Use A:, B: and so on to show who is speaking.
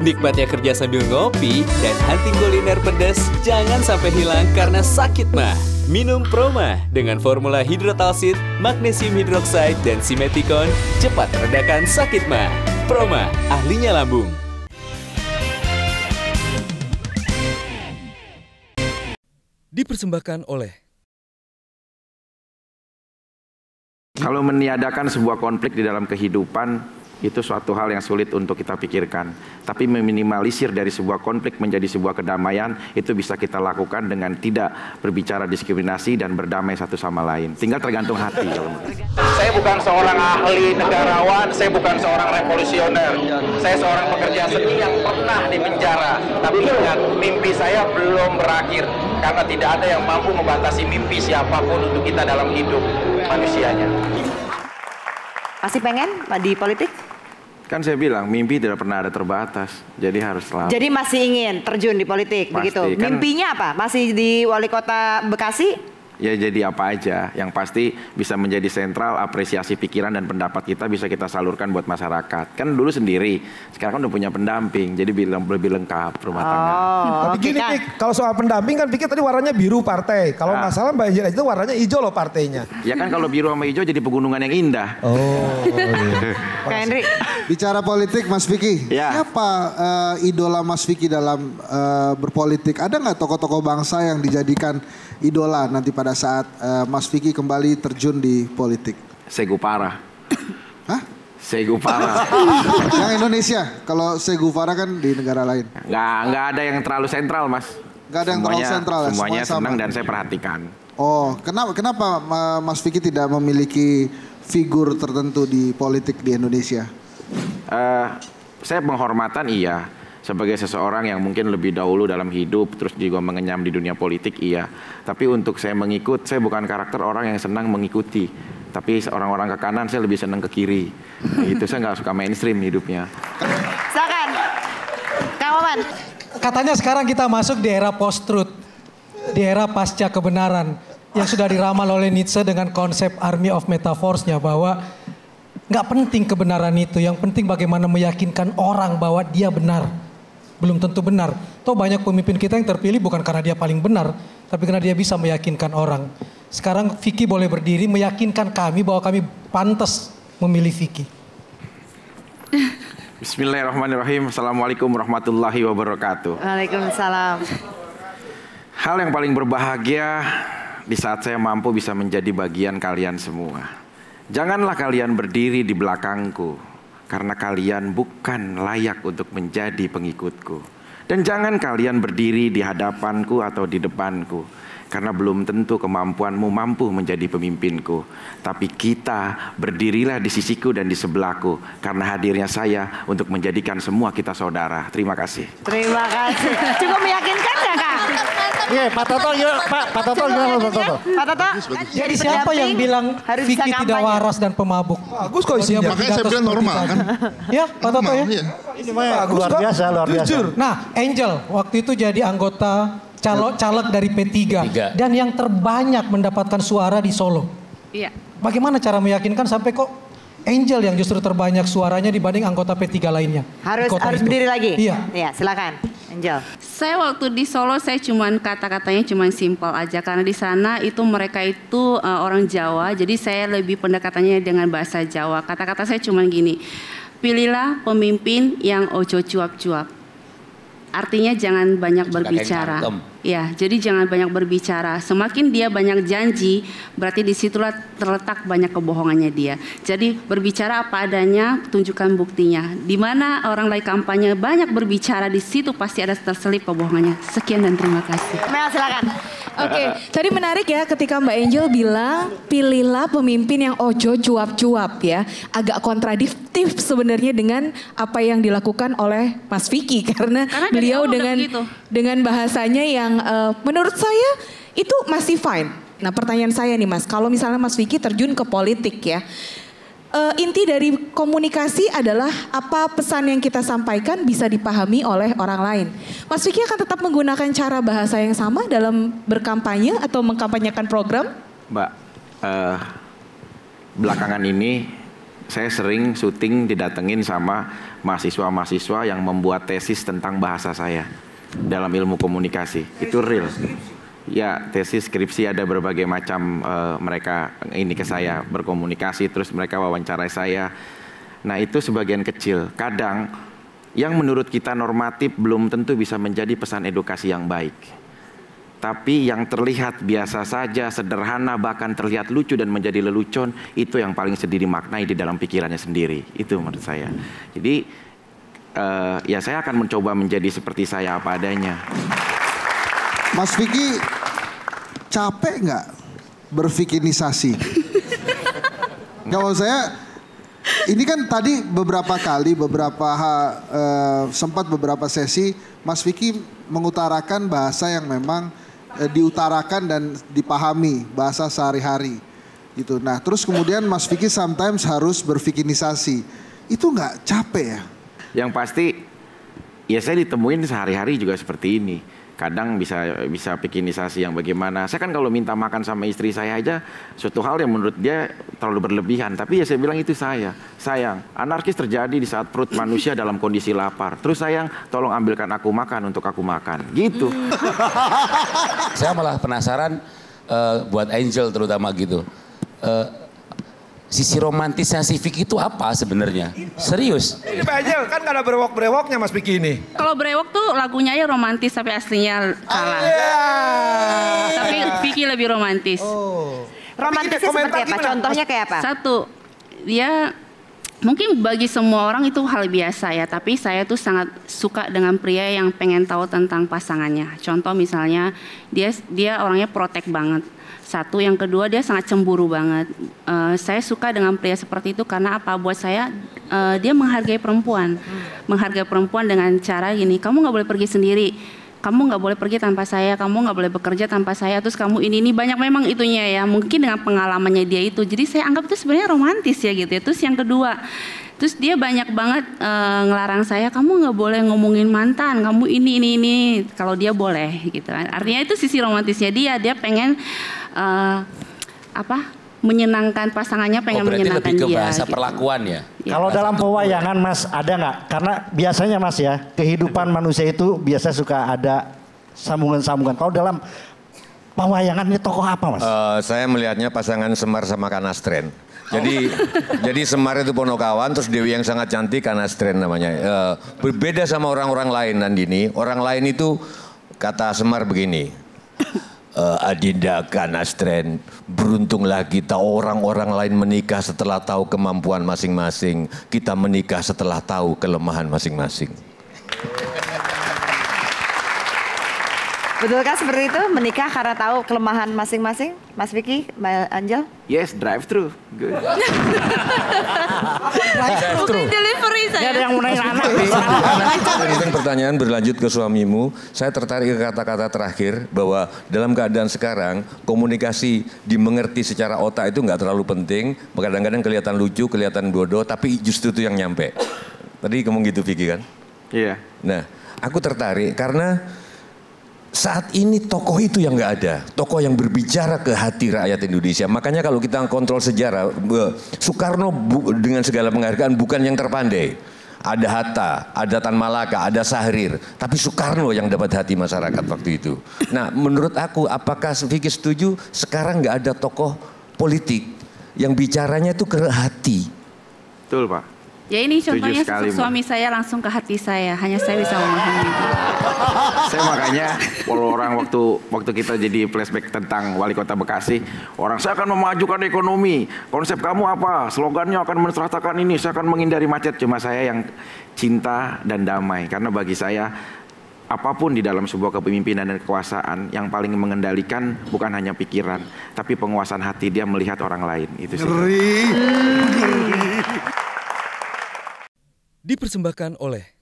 A: Nikmatnya kerja sambil ngopi dan hunting kuliner pedas jangan sampai hilang karena sakit mah. Minum Proma dengan formula hidrotalsit, magnesium hidroksida, dan simeticon cepat redakan sakit mah. Proma, ahlinya lambung. Dipersembahkan oleh
B: kalau meniadakan sebuah konflik di dalam kehidupan itu suatu hal yang sulit untuk kita pikirkan. Tapi meminimalisir dari sebuah konflik menjadi sebuah kedamaian itu bisa kita lakukan dengan tidak berbicara diskriminasi dan berdamai satu sama lain. Tinggal tergantung hati.
C: Saya bukan seorang ahli negarawan, saya bukan seorang revolusioner. Saya seorang pekerja seni yang pernah di penjara. Tapi ingat, mimpi saya belum berakhir. Karena tidak ada yang mampu membatasi mimpi siapapun untuk kita dalam hidup manusianya.
D: Masih pengen di politik?
B: Kan saya bilang mimpi tidak pernah ada terbatas, jadi harus selalu.
D: Jadi masih ingin terjun di politik,
B: Pasti,
D: begitu?
B: kan,
D: mimpinya apa? Masih di wali kota Bekasi?
B: Ya jadi apa aja, yang pasti bisa menjadi sentral apresiasi pikiran dan pendapat kita bisa kita salurkan buat masyarakat. Kan dulu sendiri, sekarang kan udah punya pendamping, jadi lebih lengkap rumah tangga.
E: Tapi gini Pik, kalau soal pendamping kan Pikir tadi warnanya biru partai. Kalau nggak salah Mbak Angela itu warnanya hijau loh partainya.
B: Ya kan kalau biru sama hijau jadi pegunungan yang indah.
E: Oh.
D: Kak Henry.
F: Bicara politik Mas Vicky, siapa idola Mas Vicky dalam berpolitik? Ada nggak tokoh-tokoh bangsa yang dijadikan idola nanti pada saat Mas Vicky kembali terjun di politik?
B: Segupara.
F: Hah?
B: Segupara.
F: Yang Indonesia, kalau Segupara kan di negara lain.
B: Nggak ada yang terlalu sentral Mas.
F: Nggak ada yang terlalu sentral ya?
B: Semuanya senang
F: sama.
B: Dan saya perhatikan.
F: Oh, kenapa Mas Vicky tidak memiliki figur tertentu di politik di Indonesia?
B: Saya penghormatan iya. Sebagai seseorang yang mungkin lebih dahulu dalam hidup, terus juga mengenyam di dunia politik, iya. Tapi untuk saya mengikut, saya bukan karakter orang yang senang mengikuti. Tapi orang-orang ke kanan, saya lebih senang ke kiri. Itu saya nggak suka mainstream hidupnya.
D: Silakan, Kang Maman.
G: Katanya sekarang kita masuk di era post-truth, di era pasca kebenaran, yang sudah diramal oleh Nietzsche dengan konsep army of metaphors-nya, bahwa nggak penting kebenaran itu, yang penting bagaimana meyakinkan orang bahwa dia benar. Belum tentu benar. Toh banyak pemimpin kita yang terpilih bukan karena dia paling benar, tapi karena dia bisa meyakinkan orang. Sekarang Vicky boleh berdiri meyakinkan kami bahwa kami pantas memilih Vicky.
B: Bismillahirrahmanirrahim. Assalamualaikum warahmatullahi wabarakatuh.
D: Waalaikumsalam.
B: Hal yang paling berbahagia di saat saya mampu bisa menjadi bagian kalian semua. Janganlah kalian berdiri di belakangku, karena kalian bukan layak untuk menjadi pengikutku. Dan jangan kalian berdiri di hadapanku atau di depanku, karena belum tentu kemampuanmu mampu menjadi pemimpinku. Tapi kita berdirilah di sisiku dan di sebelahku, karena hadirnya saya untuk menjadikan semua kita saudara. Terima kasih.
D: Terima kasih. Cukup meyakinkan nggak Kang?
H: Iya, Pak Toto gimana? Pak Toto gimana Pak Toto?
D: Pak Toto,
G: Jadi siapa yang bilang Vicky tidak waras dan pemabuk?
E: Bagus kok isinya.
H: Makanya saya bilang normal kan.
G: Ya, Pak Toto ya.
H: Ini mah luar biasa, luar biasa.
E: Jujur.
G: Nah, Angel waktu itu jadi anggota caleg dari P3 dan yang terbanyak mendapatkan suara di Solo.
I: Iya.
G: Bagaimana cara meyakinkan sampai kok Angel yang justru terbanyak suaranya dibanding anggota P3 lainnya?
D: Harus berdiri lagi?
G: Iya.
D: Iya, silakan. Angel.
I: Saya waktu di Solo saya cuman kata-katanya cuman simpel aja karena di sana itu mereka itu orang Jawa, jadi saya lebih pendekatannya dengan bahasa Jawa. Kata-kata saya cuman gini. Pilihlah pemimpin yang ojo cuap-cuap. Artinya jangan banyak berbicara. Ya, jadi jangan banyak berbicara. Semakin dia banyak janji, berarti disitulah terletak banyak kebohongannya dia. Jadi berbicara apa adanya, tunjukkan buktinya. Di mana orang lain kampanye banyak berbicara, di situ pasti ada terselip kebohongannya. Sekian dan terima kasih.
D: Mel, silakan.
J: Oke, tadi menarik ya ketika Mbak Angel bilang pilihlah pemimpin yang ojo cuap-cuap ya. Agak kontradiktif sebenarnya dengan apa yang dilakukan oleh Mas Vicky karena beliau dengan bahasanya yang menurut saya itu masih fine. Nah, pertanyaan saya nih Mas, kalau misalnya Mas Vicky terjun ke politik ya, inti dari komunikasi adalah apa pesan yang kita sampaikan bisa dipahami oleh orang lain. Mas Vicky akan tetap menggunakan cara bahasa yang sama dalam berkampanye atau mengkampanyekan program?
B: Mbak, belakangan ini saya sering syuting didatengin sama mahasiswa-mahasiswa yang membuat tesis tentang bahasa saya dalam ilmu komunikasi. Itu real. Ya, tesis skripsi ada berbagai macam, mereka ini ke saya berkomunikasi, terus mereka wawancarai saya. Nah, itu sebagian kecil. Kadang yang menurut kita normatif belum tentu bisa menjadi pesan edukasi yang baik. Tapi yang terlihat biasa saja, sederhana, bahkan terlihat lucu dan menjadi lelucon, itu yang paling sedih dimaknai di dalam pikirannya sendiri. Itu menurut saya. Jadi ya saya akan mencoba menjadi seperti saya apa adanya.
F: Mas Vicky, capek nggak bervikinisasi? Kalau saya, ini kan tadi beberapa kali, sempat beberapa sesi, Mas Vicky mengutarakan bahasa yang memang diutarakan dan dipahami, bahasa sehari-hari. Gitu. Nah, terus kemudian Mas Vicky sometimes harus bervikinisasi. Itu nggak capek ya?
B: Yang pasti, ya saya ditemuin sehari-hari juga seperti ini. Kadang bisa pikinisasi yang bagaimana. Saya kan kalau minta makan sama istri saya aja, suatu hal yang menurut dia terlalu berlebihan. Tapi ya saya bilang itu sayang. Anarkis terjadi di saat perut manusia dalam kondisi lapar. Terus sayang, tolong ambilkan aku makan untuk aku makan. Gitu.
K: Saya malah penasaran buat Angel terutama gitu. Sisi romantisnya si Vicky itu apa sebenarnya? Serius?
E: Ini Pak Angel kan gak ada brewok-brewoknya Mas Vicky ini.
I: Kalau brewok tuh lagunya ya romantis tapi aslinya salah. Tapi Vicky lebih romantis.
D: Romantisnya seperti apa? Contohnya kayak apa?
I: Satu, dia mungkin bagi semua orang itu hal biasa ya. Tapi saya tuh sangat suka dengan pria yang pengen tahu tentang pasangannya. Contoh misalnya dia orangnya protek banget. Satu, yang kedua dia sangat cemburu banget. Saya suka dengan pria seperti itu karena apa? Buat saya dia menghargai perempuan. Menghargai perempuan dengan cara gini, kamu gak boleh pergi sendiri. Kamu gak boleh pergi tanpa saya, kamu gak boleh bekerja tanpa saya. Terus kamu ini banyak memang itunya ya. Mungkin dengan pengalamannya dia itu. Jadi saya anggap itu sebenarnya romantis ya gitu ya. Terus yang kedua, terus dia banyak banget ngelarang saya, kamu gak boleh ngomongin mantan, kamu ini. Kalau dia boleh gitu. Artinya itu sisi romantisnya dia pengen menyenangkan pasangannya, pengen menyenangkan dia.
K: Berarti lebih ke bahasa
I: gitu.
K: perlakuan ya?
H: Kalau dalam pewayangan Mas ada nggak? Karena biasanya Mas ya, kehidupan manusia itu biasa suka ada sambungan-sambungan. Kalau dalam pewayangan ini tokoh apa Mas?
L: Saya melihatnya pasangan Semar sama Kanastren. Jadi Semar itu Ponokawan, terus Dewi yang sangat cantik Kanastren namanya. Berbeda sama orang-orang lain Nandini. Orang lain itu kata Semar begini. Adinda Kanastren, beruntunglah kita orang-orang lain menikah setelah tahu kemampuan masing-masing. Kita menikah setelah tahu kelemahan masing-masing.
D: Betulkah seperti itu? Menikah karena tahu kelemahan masing-masing? Mas Vicky, Mbak Angel?
B: Yes, drive thru. Good.
I: Bukan delivery saya.
H: Ada yang mau nanya anak.
L: Pertanyaan berlanjut ke suamimu. Saya tertarik ke kata-kata terakhir bahwa dalam keadaan sekarang komunikasi dimengerti secara otak itu nggak terlalu penting. Kadang-kadang kelihatan lucu, kelihatan bodoh, tapi justru itu yang nyampe. Tadi kamu gitu Vicky kan?
B: Iya.
L: Nah, aku tertarik karena saat ini tokoh itu yang nggak ada, tokoh yang berbicara ke hati rakyat Indonesia. Makanya kalau kita kontrol sejarah, Soekarno dengan segala penghargaan bukan yang terpandai. Ada Hatta, ada Tan Malaka, ada Syahrir, tapi Soekarno yang dapat hati masyarakat waktu itu. Nah, menurut aku, apakah Vicky setuju sekarang nggak ada tokoh politik yang bicaranya itu ke hati?
B: Betul Pak.
I: Ya ini contohnya
B: sekali,
I: suami saya langsung ke hati saya, hanya saya bisa memahami.
B: Saya makanya kalau orang waktu kita jadi flashback tentang wali kota Bekasi, orang saya akan memajukan ekonomi, konsep kamu apa, slogannya akan menseratakan ini, saya akan menghindari macet. Cuma saya yang cinta dan damai, karena bagi saya apapun di dalam sebuah kepemimpinan dan kekuasaan yang paling mengendalikan bukan hanya pikiran, tapi penguasaan hati, dia melihat orang lain. Itu sih.
A: Dipersembahkan oleh